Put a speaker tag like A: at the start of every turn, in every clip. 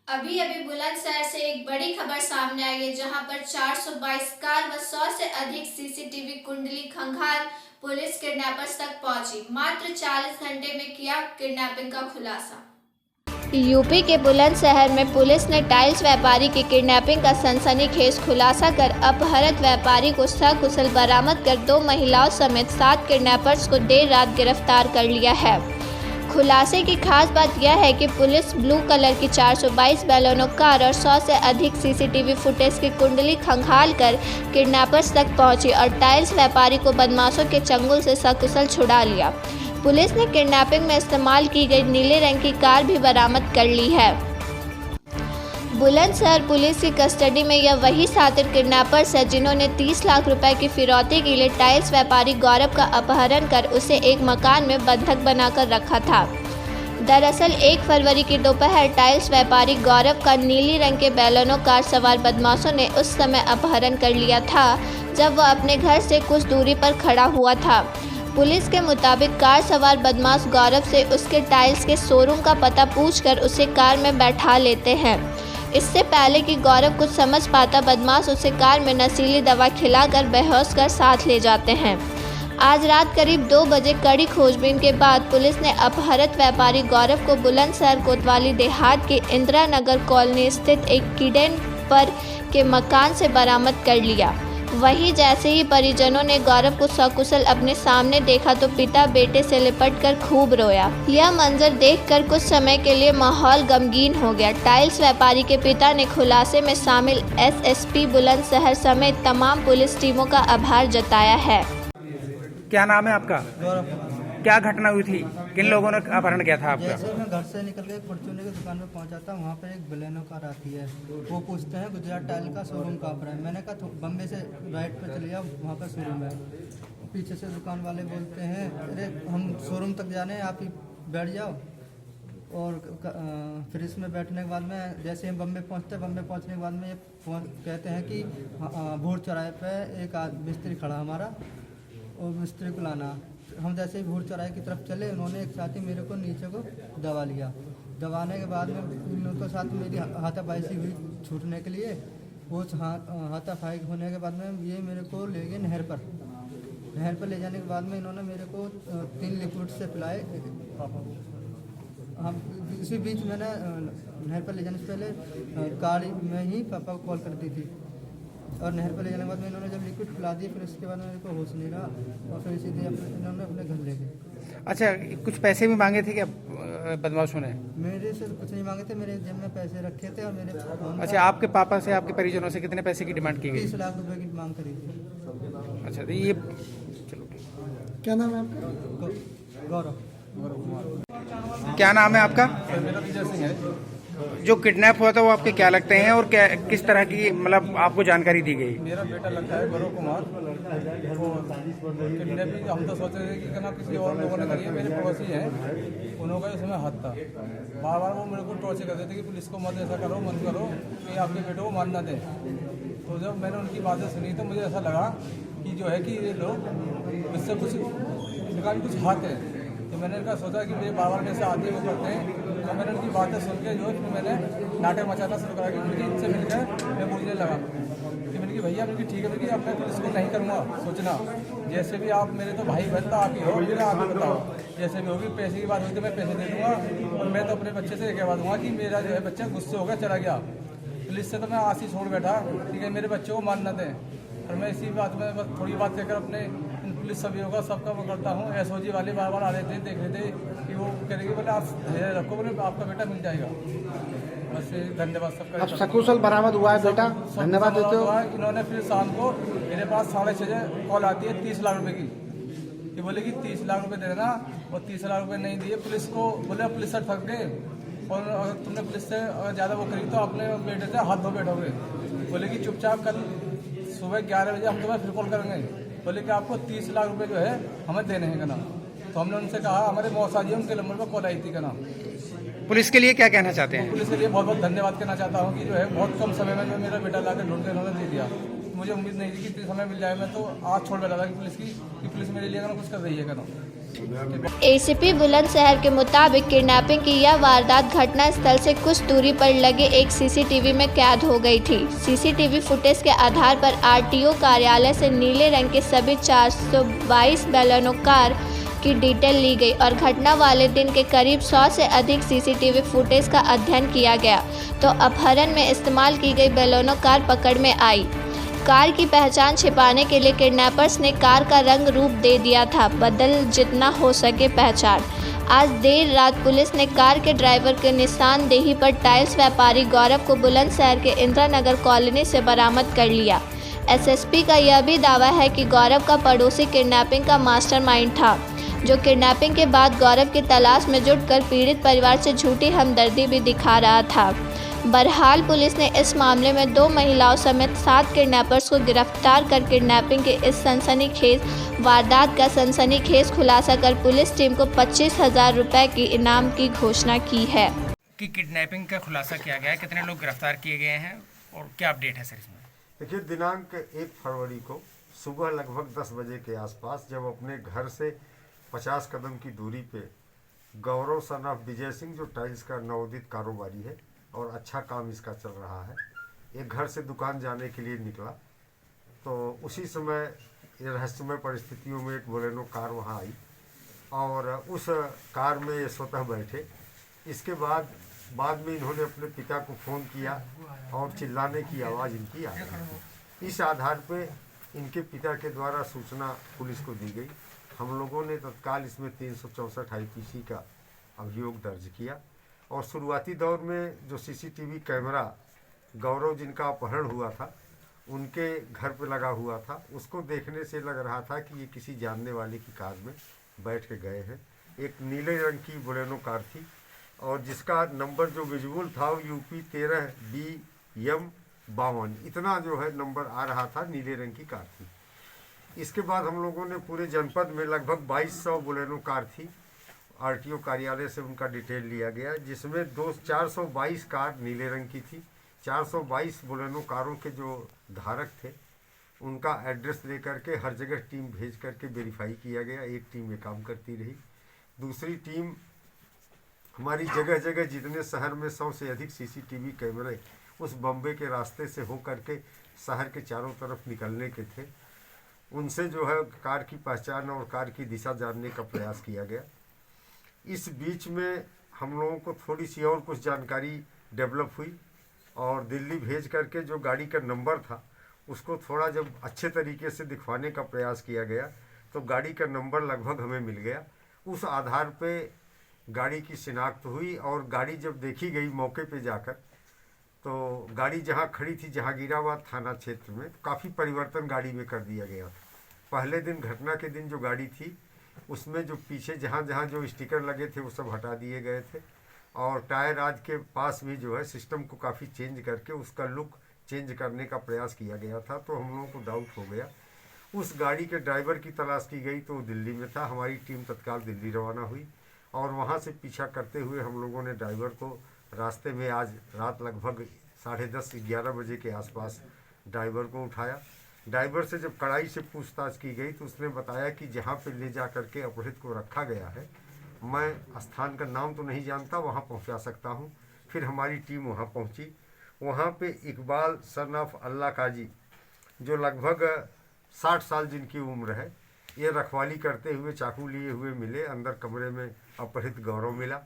A: अभी अभी बुलंदशहर से एक बड़ी खबर सामने आई है, जहां पर 422 कार व 100 से अधिक सीसीटीवी कुंडली खंगाल पुलिस किडनैपर्स तक पहुंची। मात्र 40 घंटे में किया किडनैपिंग का खुलासा। यूपी के बुलंदशहर में पुलिस ने टाइल्स व्यापारी की किडनैपिंग का सनसनीखेज खुलासा कर अपहरित व्यापारी को सकुशल बरामद कर 2 महिलाओं समेत 7 किडनैपर्स को देर रात गिरफ्तार कर लिया है। खुलासे की खास बात यह है कि पुलिस ब्लू कलर की 422 बैलोनो कार और 100 से अधिक सीसीटीवी फुटेज की कुंडली खंगाल कर किडनैपर्स तक पहुंची और टाइल्स व्यापारी को बदमाशों के चंगुल से सकुशल छुड़ा लिया। पुलिस ने किडनैपिंग में इस्तेमाल की गई नीले रंग की कार भी बरामद कर ली है। बुलंदशहर पुलिस की कस्टडी में यह वही सातिर किडनैपर्स है जिन्होंने 30 लाख रुपए की फिरौती के लिए टाइल्स व्यापारी गौरव का अपहरण कर उसे एक मकान में बंधक बनाकर रखा था। दरअसल 1 फरवरी की दोपहर टाइल्स व्यापारी गौरव का नीली रंग के बैलोनो कार सवार बदमाशों ने उस समय अपहरण कर लिया था जब वह अपने घर से कुछ दूरी पर खड़ा हुआ था। पुलिस के मुताबिक कार सवार बदमाश गौरव से उसके टाइल्स के शोरूम का पता पूछकर उसे कार में बैठा लेते हैं। इससे पहले कि गौरव कुछ समझ पाता, बदमाश उसे कार में नशीली दवा खिलाकर बेहोश कर साथ ले जाते हैं। आज रात करीब 2 बजे कड़ी खोजबीन के बाद पुलिस ने अपहरित व्यापारी गौरव को बुलंदशहर कोतवाली देहात के इंदिरा नगर कॉलोनी स्थित एक किडेन पर के मकान से बरामद कर लिया। वहीं जैसे ही परिजनों ने गौरव को सकुशल अपने सामने देखा तो पिता बेटे से लिपटकर खूब रोया। यह मंजर देखकर कुछ समय के लिए माहौल गमगीन हो गया। टाइल्स व्यापारी के पिता ने खुलासे में शामिल एसएसपी बुलंदशहर समेत तमाम पुलिस टीमों का आभार जताया है।
B: क्या नाम है आपका?
C: गौरव।
B: क्या घटना हुई थी? किन लोगों ने अपहरण किया था आपका?
C: जैसे मैं घर से निकल के फॉर्च्यूनर की दुकान पे पहुंचा था, वहाँ पर एक बलेनो कार आती है। वो पूछते हैं गुजरात टाइल का शोरूम कहाँ पर है। मैंने कहा बम्बे से राइट पे चले जाओ, वहाँ पर शोरूम है। पीछे से दुकान वाले बोलते हैं अरे हम शोरूम तक जाने हैं, आप ही बैठ जाओ। और फिर इसमें बैठने के बाद में जैसे हम बम्बे पहुँचते, बम्बे पहुँचने के बाद में ये कहते हैं कि भूर चौराहे पर एक मिस्त्री खड़ा हमारा और मिस्त्री को लाना। हम जैसे ही भूर चौराहे की तरफ चले, उन्होंने एक साथी मेरे को नीचे को दबा लिया। दबाने के बाद में इन लोगों के साथ मेरी हाथापाई हुई छूटने के लिए। वो हाथापाई होने के बाद में ये मेरे को ले गए नहर पर। नहर पर ले जाने के बाद में इन्होंने मेरे को 3 लिक्विड से पिलाए। हम इसी बीच मैंने नहर पर ले जाने से पहले गाड़ी में ही पापा को कॉल कर दी थी। और नहर पर ले जाने के बाद में इन्होंने जब लिक्विड पिला दिया, फिर इसके बाद मेरे को होश नहीं रहा और फिर सीधे इन्होंने अपने घर ले गए।
B: अच्छा, कुछ पैसे भी मांगे थे क्या बदमाशों ने?
C: मेरे से कुछ नहीं मांगे थे, मेरे जेब में पैसे रखे थे और मेरे
B: अच्छा, आपके पापा से, आपके परिजनों से कितने पैसे की डिमांड की गई?
C: 30 लाख रुपए की मांग करी थी।
B: अच्छा, तो ये चलो ठीक।
C: क्या नाम है आपका? गौरव।
B: क्या नाम है आपका?
D: मेरा विजय सिंह है।
B: जो किडनैप हुआ था वो आपके क्या लगते हैं और क्या किस तरह की मतलब आपको जानकारी दी गई?
D: मेरा बेटा लगता है गौरव कुमार। किडनैपिंग हम तो सोच रहे थे कि ना किसी और लोगों ने करी है। मेरे पड़ोसी हैं, उन्हों का इसमें हाथ था। बार बार वो मेरे को टॉर्चर करते थे कि पुलिस को मत ऐसा करो, मत करो कि आपके बेटे को मार ना दें। तो जब मैंने उनकी बातें सुनी तो मुझे ऐसा लगा कि जो है कि ये लोग इससे कुछ इनका भी कुछ हाथ है। तो मैंने इनका सोचा कि मुझे बार बार में से आते वो करते हैं। तो मैंने उनकी बातें सुन के जो फिर मैंने नाटक मचाना शुरू करा कि मुझे इनसे मिलकर मैं बोलने लगा कि मैंने कि भैया मैंने ठीक है कि अब मैं पुलिस को नहीं करूँगा। सोचना जैसे भी आप मेरे तो भाई बनता आप ही हो, फिर आप ही बताओ जैसे भी होगी। पैसे की बात होगी तो मैं पैसे दे दूँगा। और मैं तो अपने बच्चे से कहवा दूँगा कि मेरा जो है बच्चा गुस्से होकर चला गया पुलिस से, तो मैं आस ही छोड़ बैठा, ठीक है, मेरे बच्चों को मान न दें। और मैं इसी बात में बस थोड़ी बात कहकर अपने पुलिस सभी का सबका वो करता हूँ। एसओजी वाले बार बार आ रहे थे, देख रहे थे कि वो करेंगे, बोले आप धैर्य रखो, बोले आपका बेटा मिल जाएगा। बस धन्यवाद सबका।
B: अब सकुशल बरामद हुआ है बेटा, धन्यवाद देते हो।
D: इन्होंने फिर शाम को मेरे पास 6:30 कॉल आती है 30 लाख रुपए की, कि बोले कि 30 लाख रुपए दे देना। और 30 लाख रुपए नहीं दिए पुलिस को, बोले पुलिस से ठग गए और अगर तुमने पुलिस से अगर ज़्यादा वो करी तो अपने बेटे से हाथ धो बैठोगे। बोले कि चुपचाप कल सुबह 11 बजे हम तुम्हें फिर कॉल करेंगे। बोले कि आपको 30 लाख रुपए जो है हमें देने हैं कहना। तो हमने उनसे कहा, हमारे मौसा जी उनके नंबर पर कॉल आई थी कहना।
B: पुलिस के लिए क्या कहना चाहते हैं?
D: पुलिस के लिए बहुत बहुत धन्यवाद कहना चाहता हूँ कि जो है बहुत कम समय में जो मेरा बेटा ला कर ढूंढ के उन्होंने दे दिया। मुझे उम्मीद नहीं थी कि इतने समय मिल जाए। मैं तो आज छोड़ बैठा था कि पुलिस मेरे लिए कुछ कर रही है कहना।
A: एसीपी बुलंदशहर के मुताबिक किडनैपिंग की यह वारदात घटना स्थल से कुछ दूरी पर लगे एक सीसीटीवी में कैद हो गई थी। सीसीटीवी फुटेज के आधार पर आरटीओ कार्यालय से नीले रंग के सभी 422 बैलेनो कार की डिटेल ली गई और घटना वाले दिन के करीब 100 से अधिक सीसीटीवी फुटेज का अध्ययन किया गया तो अपहरण में इस्तेमाल की गई बैलेनो कार पकड़ में आई। कार की पहचान छिपाने के लिए किडनैपर्स ने कार का रंग रूप दे दिया था, बदल जितना हो सके पहचान। आज देर रात पुलिस ने कार के ड्राइवर के निशानदेही पर टाइल्स व्यापारी गौरव को बुलंदशहर के इंदिरा नगर कॉलोनी से बरामद कर लिया। एसएसपी का यह भी दावा है कि गौरव का पड़ोसी किडनैपिंग का मास्टरमाइंड था, जो किडनैपिंग के बाद गौरव की तलाश में जुटकर पीड़ित परिवार से झूठी हमदर्दी भी दिखा रहा था। बहरहाल पुलिस ने इस मामले में 2 महिलाओं समेत 7 किडनैपर्स को गिरफ्तार कर किडनैपिंग के इस सनसनीखेज वारदात का सनसनीखेज खुलासा कर पुलिस टीम को 25,000 रुपये की इनाम की घोषणा की है।
B: कि किडनैपिंग का खुलासा किया गया है, कितने लोग गिरफ्तार किए गए हैं और क्या अपडेट है सर इसमें?
E: देखिए, दिनांक 1 फरवरी को सुबह लगभग 10 बजे के आसपास जब अपने घर से 50 कदम की दूरी पे गौरव सन ऑफ विजय सिंह, जो टाइल्स का नवोदित कारोबारी है और अच्छा काम इसका चल रहा है, एक घर से दुकान जाने के लिए निकला तो उसी समय ये रहस्यमय परिस्थितियों में एक बोलेनो कार वहाँ आई और उस कार में ये स्वतः बैठे। इसके बाद में इन्होंने अपने पिता को फ़ोन किया और चिल्लाने की आवाज़ इनकी आ गई। इस आधार पे इनके पिता के द्वारा सूचना पुलिस को दी गई। हम लोगों ने तत्काल इसमें 364 IPC का अभियोग दर्ज किया और शुरुआती दौर में जो सीसीटीवी कैमरा गौरव जिनका अपहरण हुआ था उनके घर पे लगा हुआ था, उसको देखने से लग रहा था कि ये किसी जानने वाले की कार में बैठ के गए हैं। एक नीले रंग की बोलेनो कार थी और जिसका नंबर जो विजुअल था वो UP 13 BM 52 इतना जो है नंबर आ रहा था, नीले रंग की कार थी। इसके बाद हम लोगों ने पूरे जनपद में लगभग 2200 बोलेनो कार थी, आरटीओ कार्यालय से उनका डिटेल लिया गया, जिसमें 422 कार नीले रंग की थी। 422 बोलेनो कारों के जो धारक थे उनका एड्रेस लेकर के हर जगह टीम भेज करके वेरीफाई किया गया। एक टीम ये काम करती रही, दूसरी टीम हमारी जगह जगह जितने शहर में 100 से अधिक सीसीटीवी कैमरे उस बम्बे के रास्ते से हो करके शहर के चारों तरफ निकलने के थे, उनसे जो है कार की पहचान और कार की दिशा जानने का प्रयास किया गया। इस बीच में हम लोगों को थोड़ी सी और कुछ जानकारी डेवलप हुई और दिल्ली भेज करके जो गाड़ी का नंबर था उसको थोड़ा जब अच्छे तरीके से दिखवाने का प्रयास किया गया तो गाड़ी का नंबर लगभग हमें मिल गया। उस आधार पे गाड़ी की शिनाख्त हुई और गाड़ी जब देखी गई मौके पे जाकर तो गाड़ी जहाँ खड़ी थी जहांगीराबाद थाना क्षेत्र में, काफ़ी परिवर्तन गाड़ी में कर दिया गया था। पहले दिन घटना के दिन जो गाड़ी थी उसमें जो पीछे जहाँ जहाँ जो स्टिकर लगे थे वो सब हटा दिए गए थे और टायर आज के पास भी जो है सिस्टम को काफ़ी चेंज करके उसका लुक चेंज करने का प्रयास किया गया था। तो हम लोगों को डाउट हो गया। उस गाड़ी के ड्राइवर की तलाश की गई तो वो दिल्ली में था। हमारी टीम तत्काल दिल्ली रवाना हुई और वहाँ से पीछा करते हुए हम लोगों ने ड्राइवर को रास्ते में आज रात लगभग 10:30-11 बजे के आसपास ड्राइवर को उठाया। ड्राइवर से जब कड़ाई से पूछताछ की गई तो उसने बताया कि जहाँ पे ले जा करके अपहृत को रखा गया है, मैं स्थान का नाम तो नहीं जानता, वहाँ पहुँचा सकता हूँ। फिर हमारी टीम वहाँ पहुँची। वहाँ पे इकबाल सन ऑफ अल्लाह काजी, जो लगभग 60 साल जिनकी उम्र है, ये रखवाली करते हुए चाकू लिए हुए मिले। अंदर कमरे में अपहृत गौरव मिला,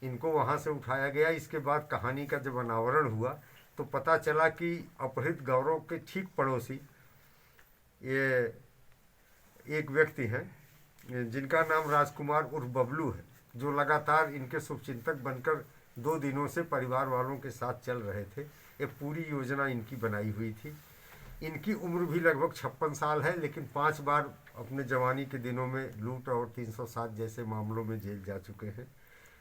E: इनको वहाँ से उठाया गया। इसके बाद कहानी का जब अनावरण हुआ तो पता चला कि अपहृत गौरव के ठीक पड़ोसी ये एक व्यक्ति हैं जिनका नाम राजकुमार उर्फ बबलू है, जो लगातार इनके शुभचिंतक बनकर 2 दिनों से परिवार वालों के साथ चल रहे थे। ये पूरी योजना इनकी बनाई हुई थी। इनकी उम्र भी लगभग 56 साल है, लेकिन 5 बार अपने जवानी के दिनों में लूट और 307 जैसे मामलों में जेल जा चुके हैं।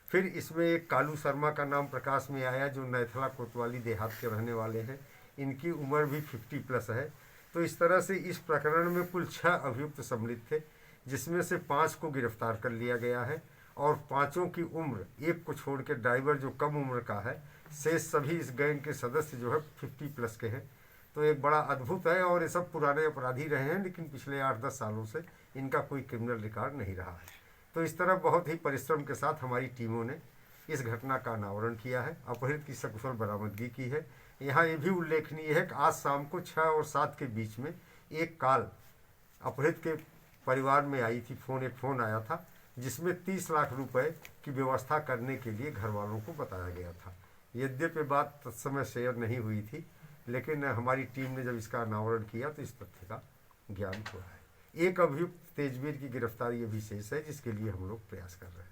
E: फिर इसमें एक कालू शर्मा का नाम प्रकाश में आया, जो नैथला कोतवाली देहात के रहने वाले हैं। इनकी उम्र भी 50+ है। तो इस तरह से इस प्रकरण में कुल 6 अभियुक्त सम्मिलित थे, जिसमें से 5 को गिरफ्तार कर लिया गया है और 5 की उम्र, एक को छोड़ के ड्राइवर जो कम उम्र का है, शेष सभी इस गैंग के सदस्य जो है 50+ के हैं। तो एक बड़ा अद्भुत है और ये सब पुराने अपराधी रहे हैं, लेकिन पिछले 8-10 सालों से इनका कोई क्रिमिनल रिकॉर्ड नहीं रहा है। तो इस तरह बहुत ही परिश्रम के साथ हमारी टीमों ने इस घटना का अनावरण किया है, अपहृत की सकुशल बरामदगी की है। यहाँ ये भी उल्लेखनीय है कि आज शाम को 6 और 7 के बीच में एक कॉल अपहृत के परिवार में आई थी। एक फ़ोन आया था जिसमें 30 लाख रुपए की व्यवस्था करने के लिए घर वालों को बताया गया था। यद्यपि बात तत्समय शेयर नहीं हुई थी, लेकिन हमारी टीम ने जब इसका अनावरण किया तो इस तथ्य का ज्ञान हुआ है। एक अभियुक्त तेजवीर की गिरफ्तारी अभी शेष है, जिसके लिए हम लोग प्रयास कर रहे हैं।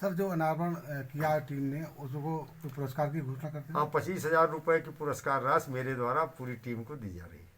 F: सर, जो अनावरण किया टीम ने, उसको पुरस्कार की घोषणा करते हैं?
E: हाँ, 25,000 रुपए की पुरस्कार राशि मेरे द्वारा पूरी टीम को दी जा रही है।